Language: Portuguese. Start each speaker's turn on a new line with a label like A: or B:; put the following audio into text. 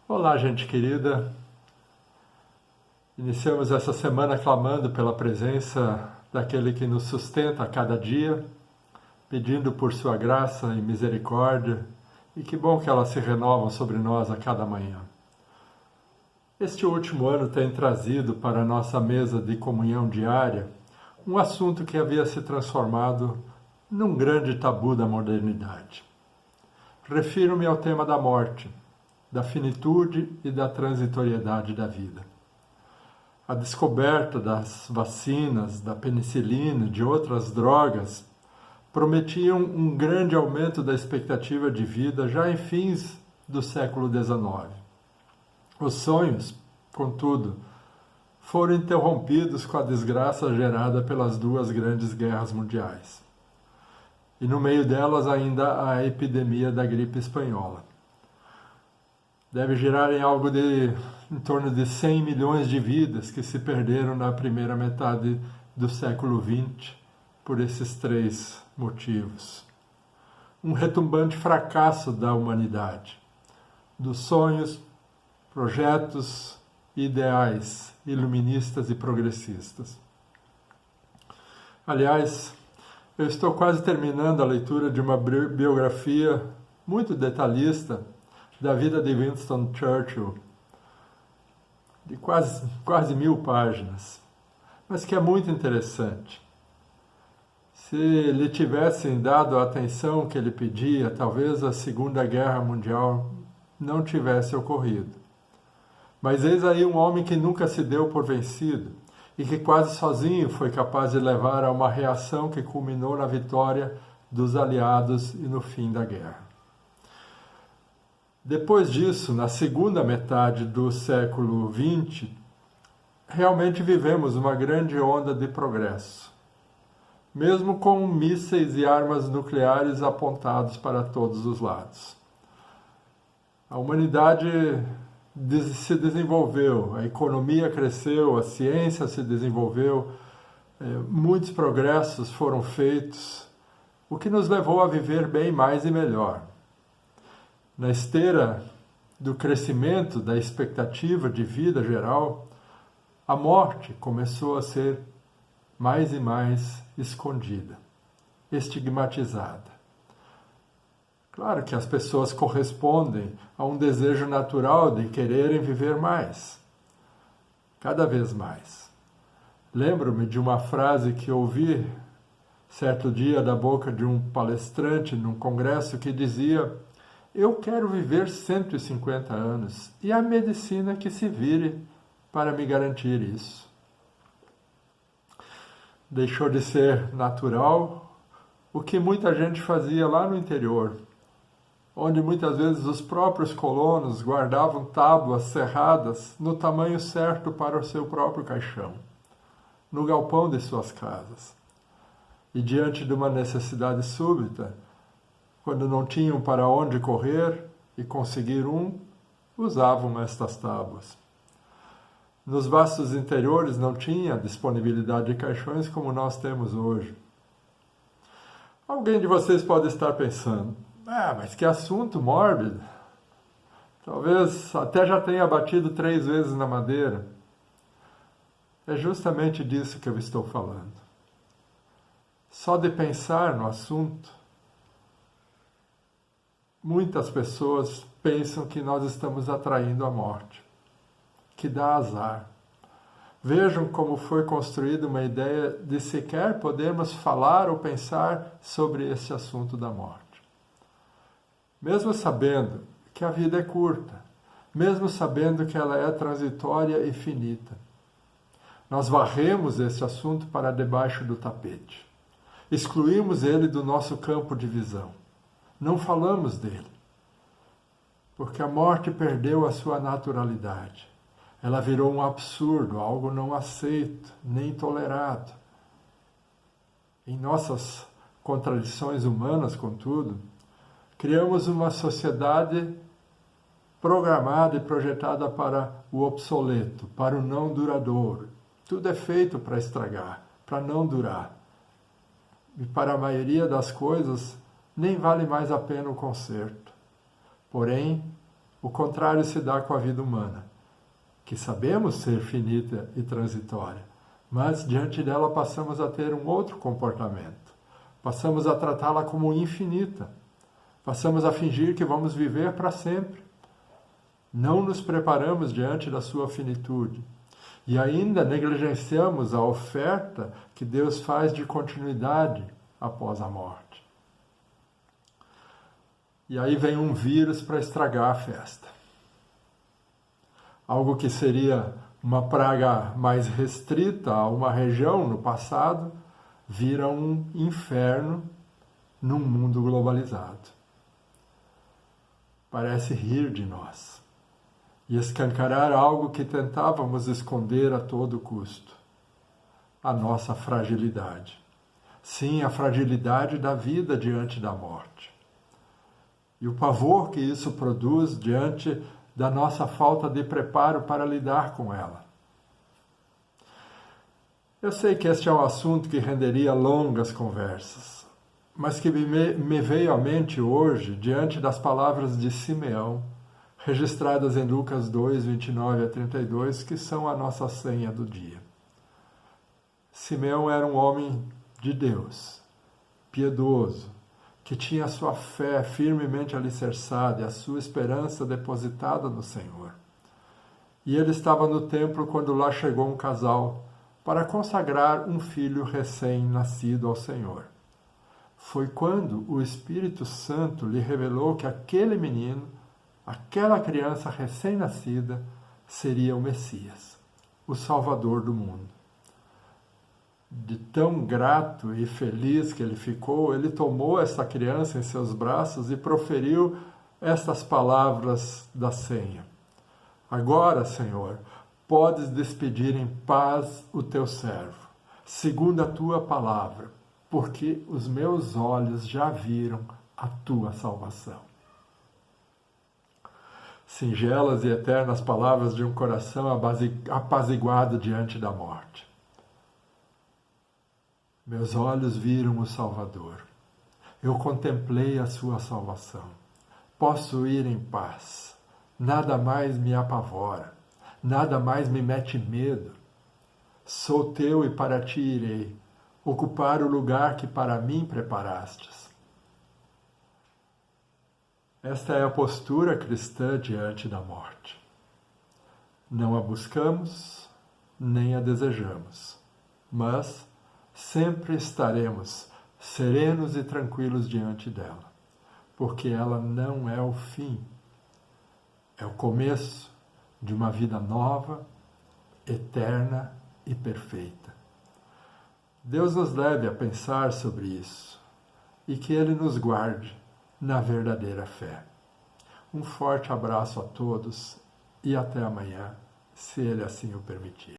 A: Olá, gente querida. Iniciamos essa semana clamando pela presença daquele que nos sustenta a cada dia, pedindo por sua graça e misericórdia, e que bom que elas se renovam sobre nós a cada manhã. Este último ano tem trazido para a nossa mesa de comunhão diária um assunto que havia se transformado num grande tabu da modernidade. Refiro-me ao tema da morte, da finitude e da transitoriedade da vida. A descoberta das vacinas, da penicilina e de outras drogas prometiam um grande aumento da expectativa de vida já em fins do século XIX. Os sonhos, contudo, foram interrompidos com a desgraça gerada pelas duas grandes guerras mundiais. E no meio delas ainda a epidemia da gripe espanhola. Deve girar em torno de 100 milhões de vidas que se perderam na primeira metade do século XX por esses três motivos. Um retumbante fracasso da humanidade, dos sonhos, projetos, ideais iluministas e progressistas. Aliás, eu estou quase terminando a leitura de uma biografia muito detalhista da vida de Winston Churchill, de quase 1000 páginas, mas que é muito interessante. Se lhe tivessem dado a atenção que ele pedia, talvez a Segunda Guerra Mundial não tivesse ocorrido. Mas eis aí um homem que nunca se deu por vencido e que quase sozinho foi capaz de levar a uma reação que culminou na vitória dos aliados e no fim da guerra. Depois disso, na segunda metade do século XX, realmente vivemos uma grande onda de progresso, mesmo com mísseis e armas nucleares apontados para todos os lados. A humanidade se desenvolveu, a economia cresceu, a ciência se desenvolveu, muitos progressos foram feitos, o que nos levou a viver bem mais e melhor. Na esteira do crescimento da expectativa de vida geral, a morte começou a ser mais e mais escondida, estigmatizada. Claro que as pessoas correspondem a um desejo natural de quererem viver mais, cada vez mais. Lembro-me de uma frase que ouvi certo dia da boca de um palestrante num congresso que dizia: "Eu quero viver 150 anos e a medicina que se vire para me garantir isso." Deixou de ser natural o que muita gente fazia lá no interior, onde muitas vezes os próprios colonos guardavam tábuas serradas no tamanho certo para o seu próprio caixão, no galpão de suas casas. E diante de uma necessidade súbita, quando não tinham para onde correr e conseguir usavam estas tábuas. Nos vastos interiores não tinha disponibilidade de caixões como nós temos hoje. Alguém de vocês pode estar pensando: mas que assunto mórbido. Talvez até já tenha batido 3 vezes na madeira. É justamente disso que eu estou falando. Só de pensar no assunto, muitas pessoas pensam que nós estamos atraindo a morte, que dá azar. Vejam como foi construída uma ideia de sequer podermos falar ou pensar sobre esse assunto da morte. Mesmo sabendo que a vida é curta, mesmo sabendo que ela é transitória e finita, nós varremos esse assunto para debaixo do tapete. Excluímos ele do nosso campo de visão. Não falamos dele, porque a morte perdeu a sua naturalidade. Ela virou um absurdo, algo não aceito, nem tolerado. Em nossas contradições humanas, contudo, criamos uma sociedade programada e projetada para o obsoleto, para o não duradouro. Tudo é feito para estragar, para não durar. E para a maioria das coisas, nem vale mais a pena o conserto. Porém, O contrário se dá com a vida humana, que sabemos ser finita e transitória, mas diante dela passamos a ter um outro comportamento. Passamos a tratá-la como infinita. Passamos a fingir que vamos viver para sempre. Não nos preparamos diante da sua finitude. E ainda negligenciamos a oferta que Deus faz de continuidade após a morte. E aí vem um vírus para estragar a festa. Algo que seria uma praga mais restrita a uma região no passado, vira um inferno num mundo globalizado. Parece rir de nós e escancarar algo que tentávamos esconder a todo custo: a nossa fragilidade. Sim, a fragilidade da vida diante da morte. E o pavor que isso produz diante da nossa falta de preparo para lidar com ela. Eu sei que este é um assunto que renderia longas conversas, mas que me veio à mente hoje diante das palavras de Simeão, registradas em Lucas 2, 29 a 32, que são a nossa senha do dia. Simeão era um homem de Deus, piedoso, que tinha a sua fé firmemente alicerçada e a sua esperança depositada no Senhor. E ele estava no templo quando lá chegou um casal para consagrar um filho recém-nascido ao Senhor. Foi quando o Espírito Santo lhe revelou que aquele menino, aquela criança recém-nascida, seria o Messias, o Salvador do mundo. De tão grato e feliz que ele ficou, ele tomou essa criança em seus braços e proferiu estas palavras da senha: Agora, Senhor, podes despedir em paz o teu servo, segundo a tua palavra, porque os meus olhos já viram a tua salvação. Singelas e eternas palavras de um coração apaziguado diante da morte. Meus olhos viram o Salvador. Eu contemplei a sua salvação. Posso ir em paz. Nada mais me apavora. Nada mais me mete medo. Sou teu e para ti irei, ocupar o lugar que para mim preparastes. Esta é a postura cristã diante da morte. Não a buscamos, nem a desejamos, mas sempre estaremos serenos e tranquilos diante dela, porque ela não é o fim, é o começo de uma vida nova, eterna e perfeita. Deus nos leve a pensar sobre isso e que Ele nos guarde na verdadeira fé. Um forte abraço a todos e até amanhã, se Ele assim o permitir.